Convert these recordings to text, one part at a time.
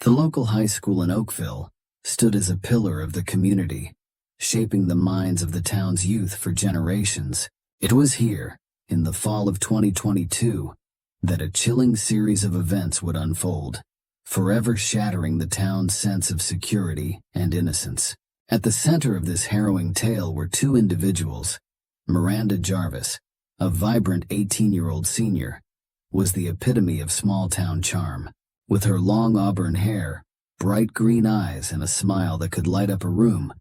The local high school in Oakville stood as a pillar of the community, shaping the minds of the town's youth for generations. It was here, in the fall of 2022, that a chilling series of events would unfold, forever shattering the town's sense of security and innocence. At the center of this harrowing tale were two individuals. Miranda Jarvis, a vibrant 18-year-old senior, was the epitome of small-town charm. With her long auburn hair, bright green eyes, and a smile that could light up a room,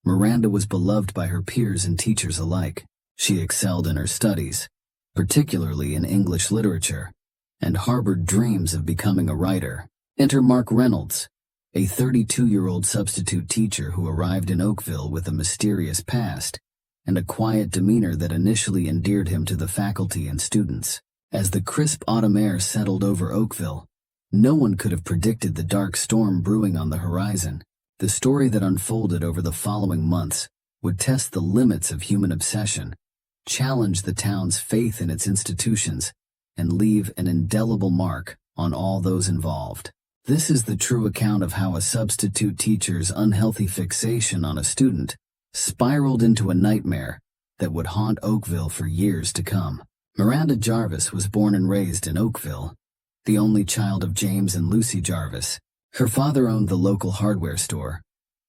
Miranda was beloved by her peers and teachers alike. She excelled in her studies, particularly in English literature, and harbored dreams of becoming a writer. Enter Mark Reynolds, a 32-year-old substitute teacher who arrived in Oakville with a mysterious past and a quiet demeanor that initially endeared him to the faculty and students. As the crisp autumn air settled over Oakville, no one could have predicted the dark storm brewing on the horizon. The story that unfolded over the following months would test the limits of human obsession, challenge the town's faith in its institutions, and leave an indelible mark on all those involved. This is the true account of how a substitute teacher's unhealthy fixation on a student spiraled into a nightmare that would haunt Oakville for years to come. Miranda Jarvis was born and raised in Oakville, the only child of James and Lucy Jarvis. Her father owned the local hardware store,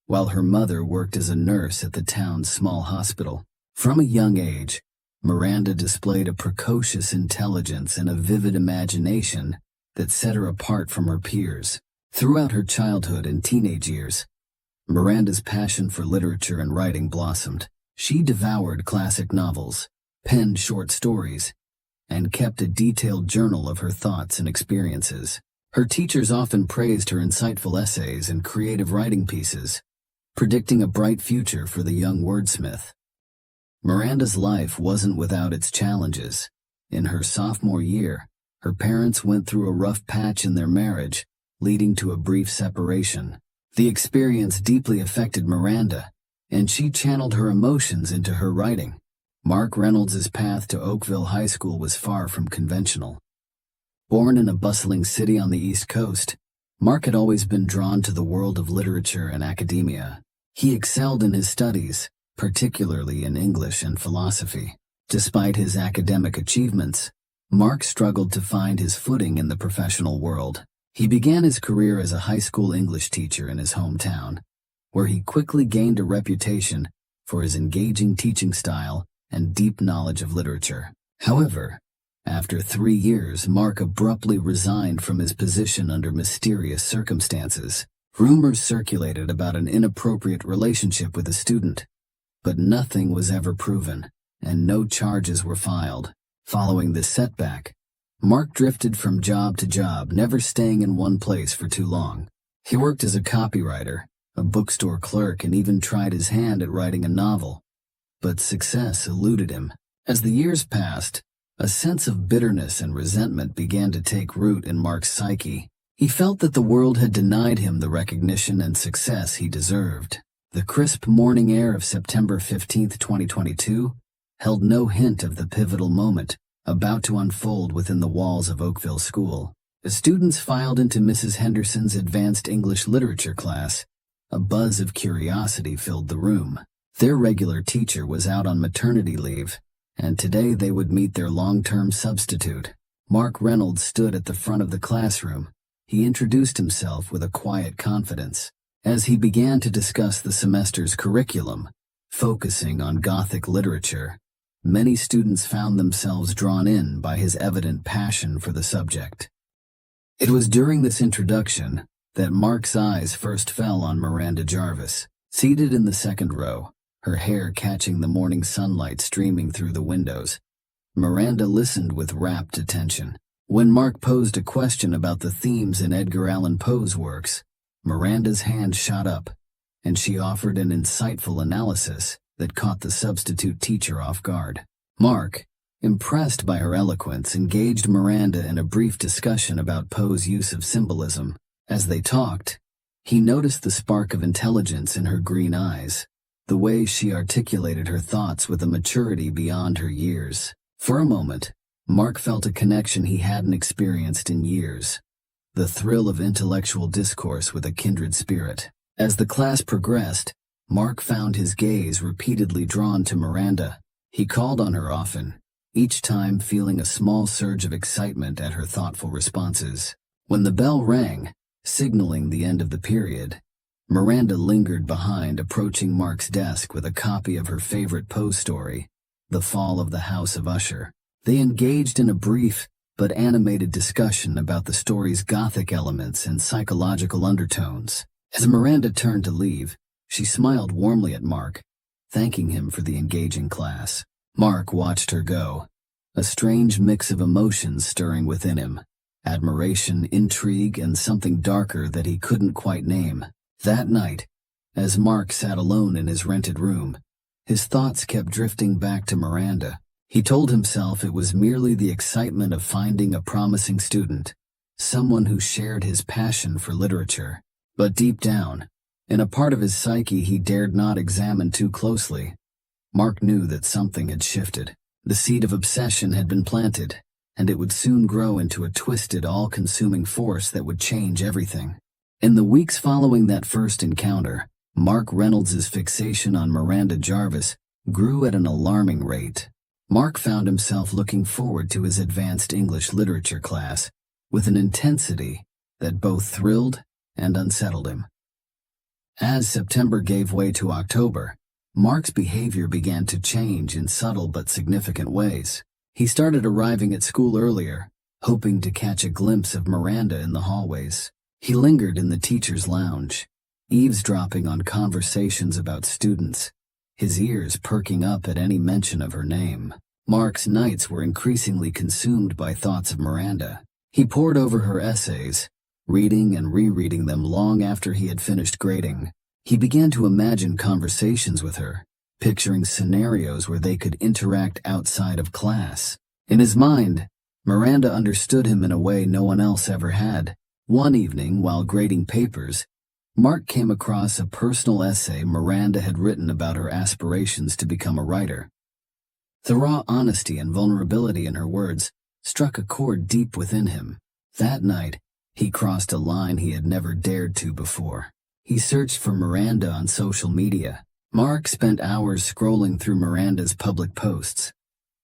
while her mother worked as a nurse at the town's small hospital. From a young age, Miranda displayed a precocious intelligence and a vivid imagination that set her apart from her peers. Throughout her childhood and teenage years, Miranda's passion for literature and writing blossomed. She devoured classic novels, penned short stories, and kept a detailed journal of her thoughts and experiences. Her teachers often praised her insightful essays and creative writing pieces, predicting a bright future for the young wordsmith. Miranda's life wasn't without its challenges. In her sophomore year, her parents went through a rough patch in their marriage, leading to a brief separation. The experience deeply affected Miranda, and she channeled her emotions into her writing. Mark Reynolds' path to Oakville High School was far from conventional. Born in a bustling city on the East Coast, Mark had always been drawn to the world of literature and academia. He excelled in his studies, particularly in English and philosophy. Despite his academic achievements, Mark struggled to find his footing in the professional world. He began his career as a high school English teacher in his hometown, where he quickly gained a reputation for his engaging teaching style and deep knowledge of literature. However, after 3 years, Mark abruptly resigned from his position under mysterious circumstances. Rumors circulated about an inappropriate relationship with a student, but nothing was ever proven, and no charges were filed. Following this setback, Mark drifted from job to job, never staying in one place for too long. He worked as a copywriter, a bookstore clerk, and even tried his hand at writing a novel, but success eluded him. As the years passed, a sense of bitterness and resentment began to take root in Mark's psyche. He felt that the world had denied him the recognition and success he deserved. The crisp morning air of September 15, 2022, held no hint of the pivotal moment about to unfold within the walls of Oakville School. The students filed into Mrs. Henderson's advanced English literature class. A buzz of curiosity filled the room. Their regular teacher was out on maternity leave, and today they would meet their long-term substitute. Mark Reynolds stood at the front of the classroom. He introduced himself with a quiet confidence. As he began to discuss the semester's curriculum, focusing on Gothic literature, many students found themselves drawn in by his evident passion for the subject. It was during this introduction that Mark's eyes first fell on Miranda Jarvis, seated in the second row, her hair catching the morning sunlight streaming through the windows. Miranda listened with rapt attention. When Mark posed a question about the themes in Edgar Allan Poe's works, Miranda's hand shot up, and she offered an insightful analysis that caught the substitute teacher off guard. Mark, impressed by her eloquence, engaged Miranda in a brief discussion about Poe's use of symbolism. As they talked, he noticed the spark of intelligence in her green eyes, the way she articulated her thoughts with a maturity beyond her years. For a moment, Mark felt a connection he hadn't experienced in years. the thrill of intellectual discourse with a kindred spirit. As the class progressed, Mark found his gaze repeatedly drawn to Miranda. He called on her often, each time feeling a small surge of excitement at her thoughtful responses. When the bell rang, signaling the end of the period, Miranda lingered behind, approaching Mark's desk with a copy of her favorite Poe story, The Fall of the House of Usher. They engaged in a brief but animated discussion about the story's gothic elements and psychological undertones. As Miranda turned to leave, she smiled warmly at Mark, thanking him for the engaging class. Mark watched her go, a strange mix of emotions stirring within him: admiration, intrigue, and something darker that he couldn't quite name. That night, as Mark sat alone in his rented room, his thoughts kept drifting back to Miranda. He told himself it was merely the excitement of finding a promising student, someone who shared his passion for literature. But deep down, in a part of his psyche he dared not examine too closely, Mark knew that something had shifted. The seed of obsession had been planted, and it would soon grow into a twisted, all-consuming force that would change everything. In the weeks following that first encounter, Mark Reynolds's fixation on Miranda Jarvis grew at an alarming rate. Mark found himself looking forward to his advanced English literature class with an intensity that both thrilled and unsettled him. As September gave way to October, Mark's behavior began to change in subtle but significant ways. He started arriving at school earlier, hoping to catch a glimpse of Miranda in the hallways. He lingered in the teacher's lounge, eavesdropping on conversations about students, his ears perking up at any mention of her name. Mark's nights were increasingly consumed by thoughts of Miranda. He pored over her essays, reading and rereading them long after he had finished grading. He began to imagine conversations with her, picturing scenarios where they could interact outside of class. In his mind, Miranda understood him in a way no one else ever had. One evening, while grading papers, Mark came across a personal essay Miranda had written about her aspirations to become a writer. The raw honesty and vulnerability in her words struck a chord deep within him. That night, he crossed a line he had never dared to before. He searched for Miranda on social media. Mark spent hours scrolling through Miranda's public posts,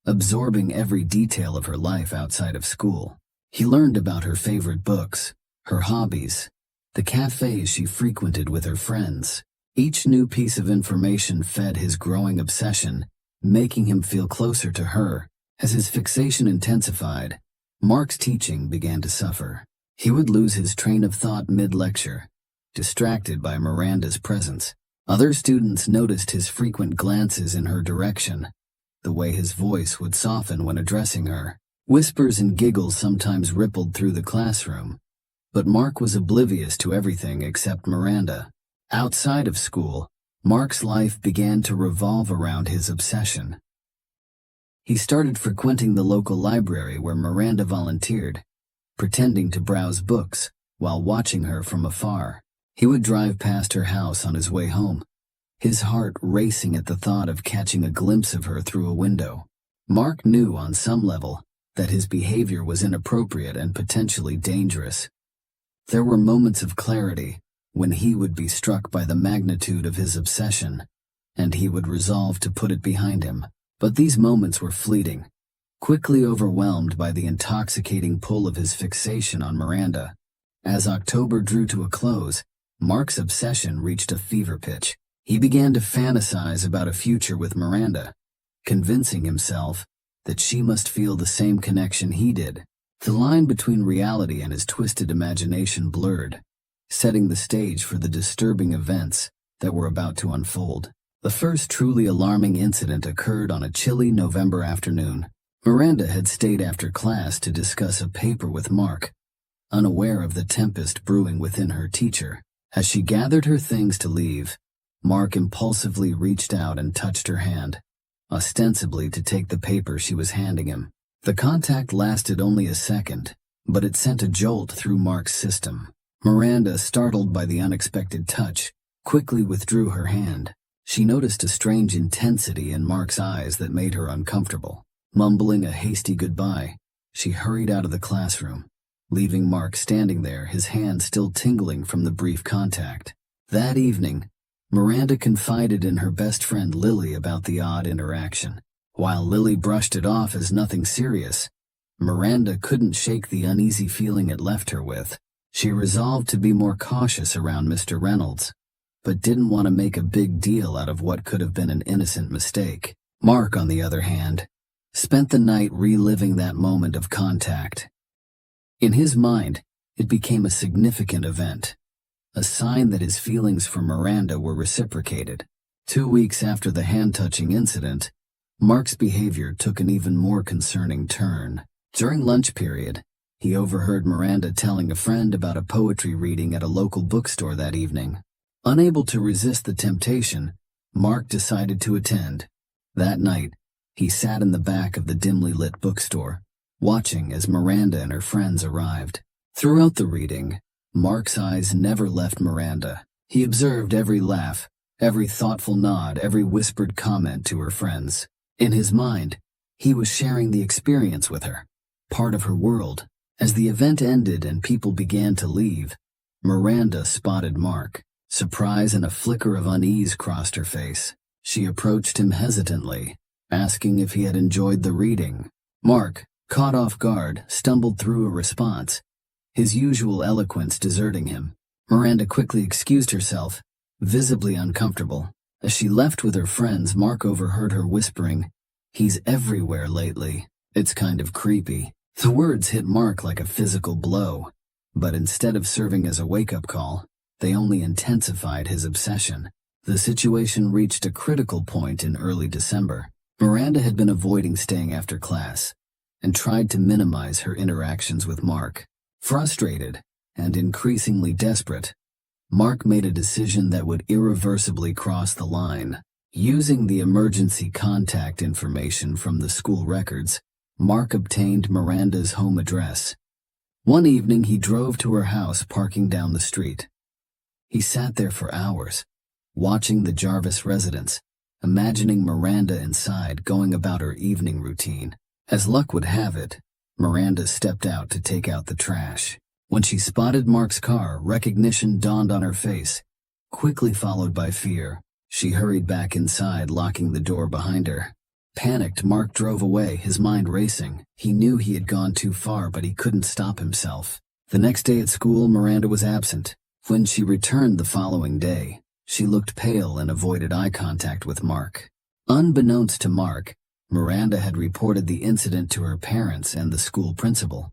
absorbing every detail of her life outside of school. He learned about her favorite books, her hobbies, the cafes she frequented with her friends. Each new piece of information fed his growing obsession, making him feel closer to her. As his fixation intensified, Mark's teaching began to suffer. He would lose his train of thought mid-lecture, distracted by Miranda's presence. Other students noticed his frequent glances in her direction, the way his voice would soften when addressing her. Whispers and giggles sometimes rippled through the classroom, but Mark was oblivious to everything except Miranda. Outside of school, Mark's life began to revolve around his obsession. He started frequenting the local library where Miranda volunteered, pretending to browse books while watching her from afar. He would drive past her house on his way home, his heart racing at the thought of catching a glimpse of her through a window. Mark knew on some level that his behavior was inappropriate and potentially dangerous. There were moments of clarity when he would be struck by the magnitude of his obsession, and he would resolve to put it behind him. But these moments were fleeting, quickly overwhelmed by the intoxicating pull of his fixation on Miranda. As October drew to a close, Mark's obsession reached a fever pitch. He began to fantasize about a future with Miranda, convincing himself that she must feel the same connection he did. The line between reality and his twisted imagination blurred, setting the stage for the disturbing events that were about to unfold. The first truly alarming incident occurred on a chilly November afternoon. Miranda had stayed after class to discuss a paper with Mark, unaware of the tempest brewing within her teacher. As she gathered her things to leave, Mark impulsively reached out and touched her hand, ostensibly to take the paper she was handing him. The contact lasted only a second, but it sent a jolt through Mark's system. Miranda, startled by the unexpected touch, quickly withdrew her hand. She noticed a strange intensity in Mark's eyes that made her uncomfortable. Mumbling a hasty goodbye, she hurried out of the classroom. leaving Mark standing there, his hand still tingling from the brief contact. That evening, Miranda confided in her best friend Lily about the odd interaction. While Lily brushed it off as nothing serious, Miranda couldn't shake the uneasy feeling it left her with. She resolved to be more cautious around Mr. Reynolds, but didn't want to make a big deal out of what could have been an innocent mistake. Mark, on the other hand, spent the night reliving that moment of contact. In his mind, it became a significant event, a sign that his feelings for Miranda were reciprocated. 2 weeks after the hand-touching incident, Mark's behavior took an even more concerning turn. During lunch period, he overheard Miranda telling a friend about a poetry reading at a local bookstore that evening. Unable to resist the temptation, Mark decided to attend. That night, he sat in the back of the dimly lit bookstore, watching as Miranda and her friends arrived. Throughout the reading, Mark's eyes never left Miranda. He observed every laugh, every thoughtful nod, every whispered comment to her friends. In his mind, he was sharing the experience with her, part of her world. As the event ended and people began to leave, Miranda spotted Mark. Surprise and a flicker of unease crossed her face. She approached him hesitantly, asking if he had enjoyed the reading. Mark, caught off guard, stumbled through a response, his usual eloquence deserting him. Miranda quickly excused herself, visibly uncomfortable. As she left with her friends, Mark overheard her whispering, "He's everywhere lately. It's kind of creepy." The words hit Mark like a physical blow, but instead of serving as a wake-up call, they only intensified his obsession. The situation reached a critical point in early December. Miranda had been avoiding staying after class and tried to minimize her interactions with Mark. Frustrated and increasingly desperate, Mark made a decision that would irreversibly cross the line. Using the emergency contact information from the school records, Mark obtained Miranda's home address. One evening he drove to her house, parking down the street. He sat there for hours, watching the Jarvis residence, imagining Miranda inside going about her evening routine. As luck would have it, Miranda stepped out to take out the trash. When she spotted Mark's car, recognition dawned on her face, quickly followed by fear. She hurried back inside, locking the door behind her. Panicked, Mark drove away, his mind racing. He knew he had gone too far, but he couldn't stop himself. The next day at school, Miranda was absent. When she returned the following day, she looked pale and avoided eye contact with Mark. Unbeknownst to Mark, Miranda had reported the incident to her parents and the school principal.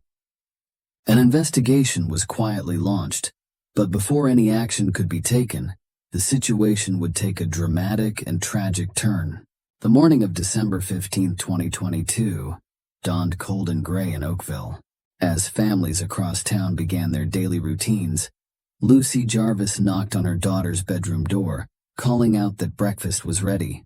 An investigation was quietly launched, but before any action could be taken, the situation would take a dramatic and tragic turn. The morning of December 15, 2022, dawned cold and gray in Oakville. As families across town began their daily routines, Lucy Jarvis knocked on her daughter's bedroom door, calling out that breakfast was ready.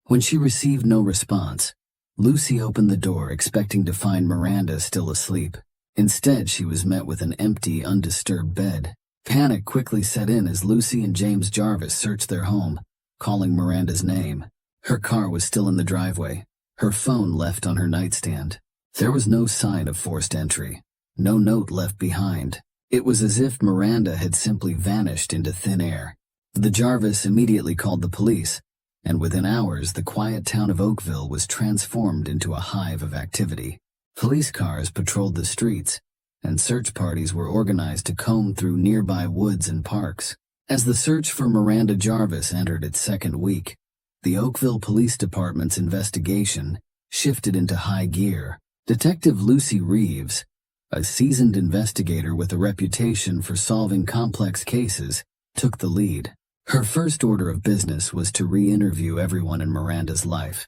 When she received no response, Lucy opened the door expecting to find Miranda still asleep. Instead, she was met with an empty, undisturbed bed. Panic quickly set in as Lucy and James Jarvis searched their home, calling Miranda's name. Her car was still in the driveway, her phone left on her nightstand. There was no sign of forced entry, no note left behind. It was as if Miranda had simply vanished into thin air. The Jarvis immediately called the police, and within hours the quiet town of Oakville was transformed into a hive of activity. Police cars patrolled the streets, and search parties were organized to comb through nearby woods and parks. As the search for Miranda Jarvis entered its second week, the Oakville Police Department's investigation shifted into high gear. Detective Lucy Reeves, a seasoned investigator with a reputation for solving complex cases, took the lead. Her first order of business was to re-interview everyone in Miranda's life,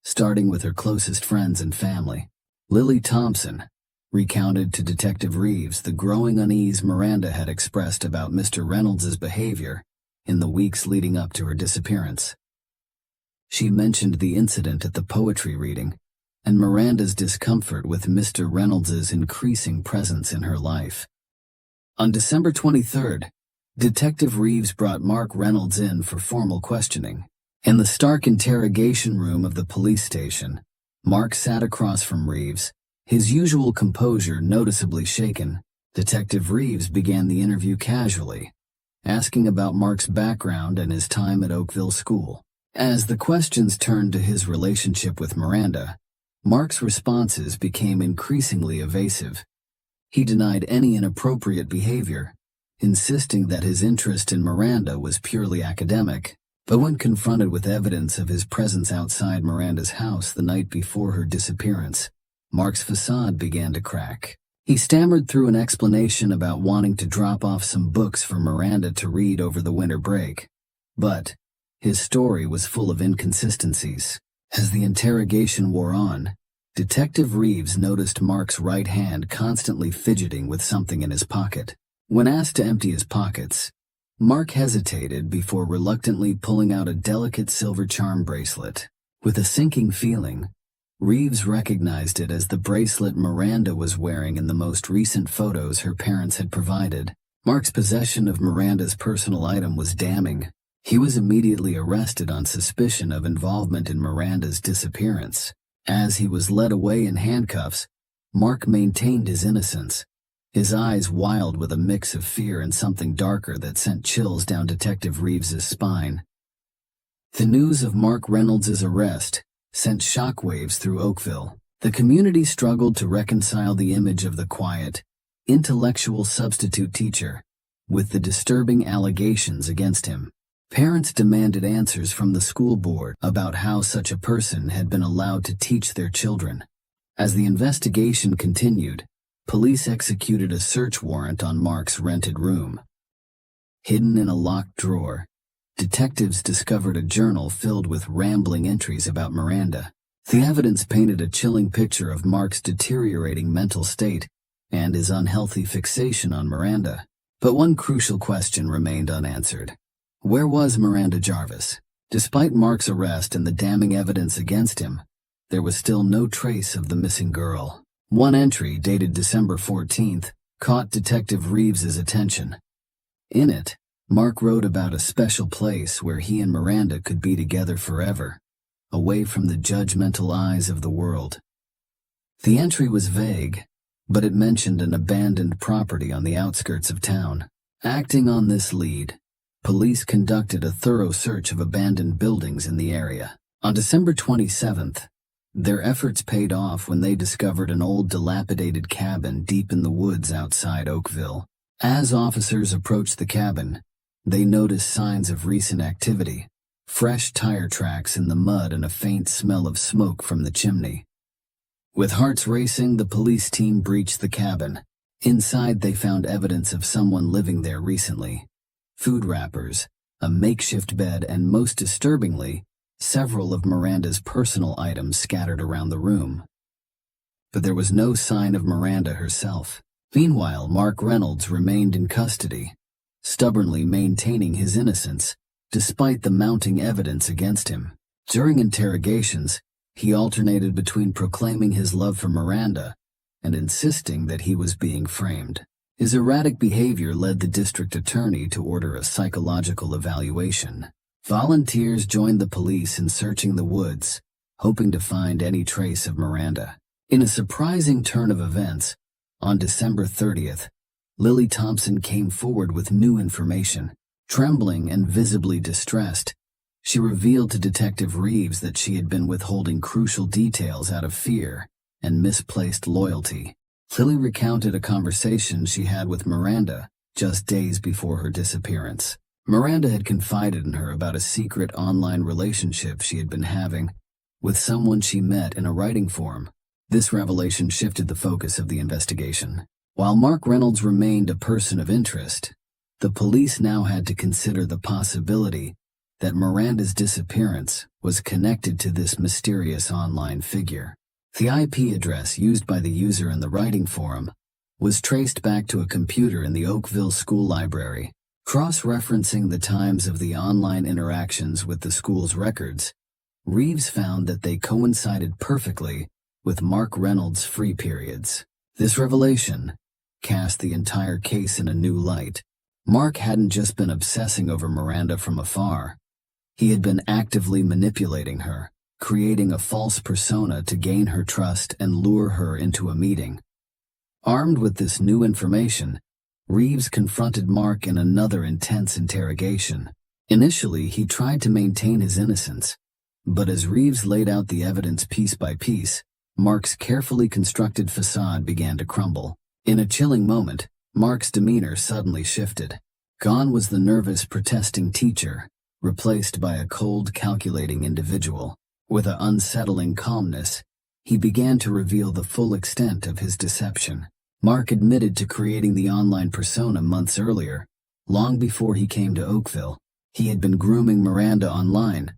starting with her closest friends and family. Lily Thompson recounted to Detective Reeves the growing unease Miranda had expressed about Mr. Reynolds' behavior in the weeks leading up to her disappearance. She mentioned the incident at the poetry reading and Miranda's discomfort with Mr. Reynolds' increasing presence in her life. On December 23rd, Detective Reeves brought Mark Reynolds in for formal questioning. In the stark interrogation room of the police station, Mark sat across from Reeves, His usual composure noticeably shaken, Detective Reeves began the interview casually, asking about Mark's background and his time at Oakville School. As the questions turned to his relationship with Miranda, Mark's responses became increasingly evasive. He denied any inappropriate behavior, insisting that his interest in Miranda was purely academic. But when confronted with evidence of his presence outside Miranda's house the night before her disappearance, Mark's facade began to crack. He stammered through an explanation about wanting to drop off some books for Miranda to read over the winter break. But his story was full of inconsistencies. As the interrogation wore on, Detective Reeves noticed Mark's right hand constantly fidgeting with something in his pocket. When asked to empty his pockets, Mark hesitated before reluctantly pulling out a delicate silver charm bracelet. With a sinking feeling, Reeves recognized it as the bracelet Miranda was wearing in the most recent photos her parents had provided. Mark's possession of Miranda's personal item was damning. He was immediately arrested on suspicion of involvement in Miranda's disappearance. As he was led away in handcuffs, Mark maintained his innocence, his eyes wild with a mix of fear and something darker that sent chills down Detective Reeves's spine. The news of Mark Reynolds' arrest sent shockwaves through Oakville. The community struggled to reconcile the image of the quiet, intellectual substitute teacher with the disturbing allegations against him. Parents demanded answers from the school board about how such a person had been allowed to teach their children. As the investigation continued, police executed a search warrant on Mark's rented room. Hidden in a locked drawer, detectives discovered a journal filled with rambling entries about Miranda. The evidence painted a chilling picture of Mark's deteriorating mental state and his unhealthy fixation on Miranda. But one crucial question remained unanswered. Where was Miranda Jarvis? Despite Mark's arrest and the damning evidence against him, there was still no trace of the missing girl. One entry, dated December 14th, caught Detective Reeves's attention. In it, Mark wrote about a special place where he and Miranda could be together forever, away from the judgmental eyes of the world. The entry was vague, but it mentioned an abandoned property on the outskirts of town. Acting on this lead, police conducted a thorough search of abandoned buildings in the area. On December 27th, their efforts paid off when they discovered an old dilapidated cabin deep in the woods outside Oakville. As officers approached the cabin, they noticed signs of recent activity, fresh tire tracks in the mud and a faint smell of smoke from the chimney. With hearts racing, the police team breached the cabin. Inside, they found evidence of someone living there recently. Food wrappers, a makeshift bed, and most disturbingly, several of Miranda's personal items scattered around the room. But there was no sign of Miranda herself. Meanwhile, Mark Reynolds remained in custody, stubbornly maintaining his innocence, despite the mounting evidence against him. During interrogations, he alternated between proclaiming his love for Miranda and insisting that he was being framed. His erratic behavior led the district attorney to order a psychological evaluation. Volunteers joined the police in searching the woods, hoping to find any trace of Miranda. In a surprising turn of events, on December 30th, Lily Thompson came forward with new information. Trembling and visibly distressed, she revealed to Detective Reeves that she had been withholding crucial details out of fear and misplaced loyalty. Lily recounted a conversation she had with Miranda just days before her disappearance. Miranda had confided in her about a secret online relationship she had been having with someone she met in a writing forum. This revelation shifted the focus of the investigation. While Mark Reynolds remained a person of interest, the police now had to consider the possibility that Miranda's disappearance was connected to this mysterious online figure. The IP address used by the user in the writing forum was traced back to a computer in the Oakville School Library. Cross-referencing the times of the online interactions with the school's records, Reeves found that they coincided perfectly with Mark Reynolds' free periods. This revelation cast the entire case in a new light. Mark hadn't just been obsessing over Miranda from afar. He had been actively manipulating her, creating a false persona to gain her trust and lure her into a meeting. Armed with this new information, Reeves confronted Mark in another intense interrogation. Initially, he tried to maintain his innocence, but as Reeves laid out the evidence piece by piece, Mark's carefully constructed facade began to crumble. In a chilling moment, Mark's demeanor suddenly shifted. Gone was the nervous, protesting teacher, replaced by a cold, calculating individual. With an unsettling calmness, he began to reveal the full extent of his deception. Mark admitted to creating the online persona months earlier. Long before he came to Oakville, he had been grooming Miranda online,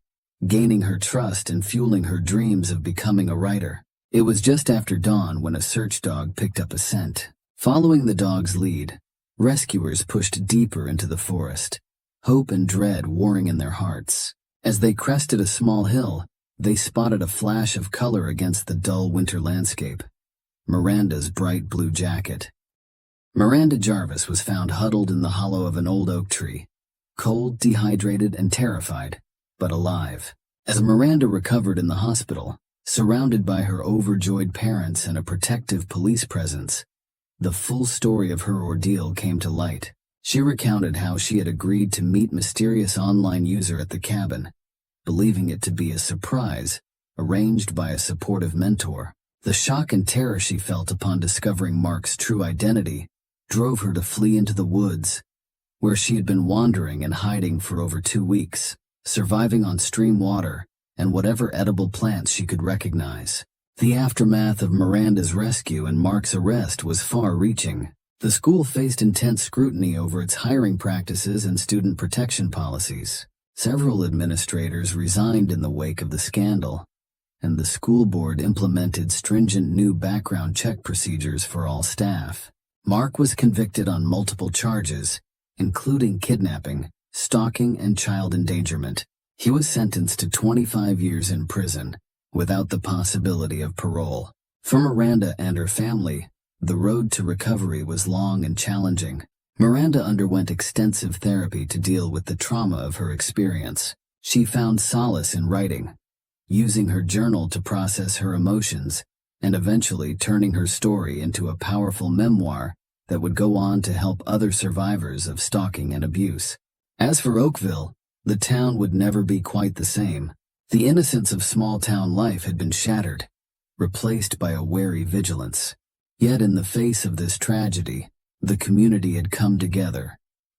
gaining her trust and fueling her dreams of becoming a writer. It was just after dawn when a search dog picked up a scent. Following the dog's lead, rescuers pushed deeper into the forest, hope and dread warring in their hearts. As they crested a small hill, they spotted a flash of color against the dull winter landscape: Miranda's bright blue jacket. Miranda Jarvis was found huddled in the hollow of an old oak tree, cold, dehydrated, and terrified, but alive. As Miranda recovered in the hospital, surrounded by her overjoyed parents and a protective police presence, the full story of her ordeal came to light. She recounted how she had agreed to meet mysterious online user at the cabin, believing it to be a surprise, arranged by a supportive mentor. The shock and terror she felt upon discovering Mark's true identity drove her to flee into the woods, where she had been wandering and hiding for over 2 weeks, surviving on stream water and whatever edible plants she could recognize. The aftermath of Miranda's rescue and Mark's arrest was far-reaching. The school faced intense scrutiny over its hiring practices and student protection policies. Several administrators resigned in the wake of the scandal, and the school board implemented stringent new background check procedures for all staff. Mark was convicted on multiple charges, including kidnapping, stalking, and child endangerment. He was sentenced to 25 years in prison, without the possibility of parole. For Miranda and her family, the road to recovery was long and challenging. Miranda underwent extensive therapy to deal with the trauma of her experience. She found solace in writing, using her journal to process her emotions, and eventually turning her story into a powerful memoir that would go on to help other survivors of stalking and abuse. As for Oakville, the town would never be quite the same. The innocence of small-town life had been shattered, replaced by a wary vigilance. Yet in the face of this tragedy, the community had come together,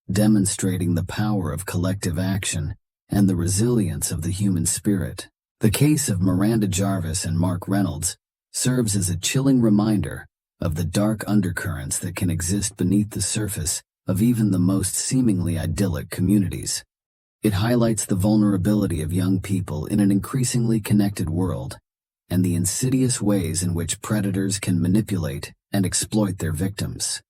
demonstrating the power of collective action and the resilience of the human spirit. The case of Miranda Jarvis and Mark Reynolds serves as a chilling reminder of the dark undercurrents that can exist beneath the surface of even the most seemingly idyllic communities. It highlights the vulnerability of young people in an increasingly connected world, and the insidious ways in which predators can manipulate and exploit their victims.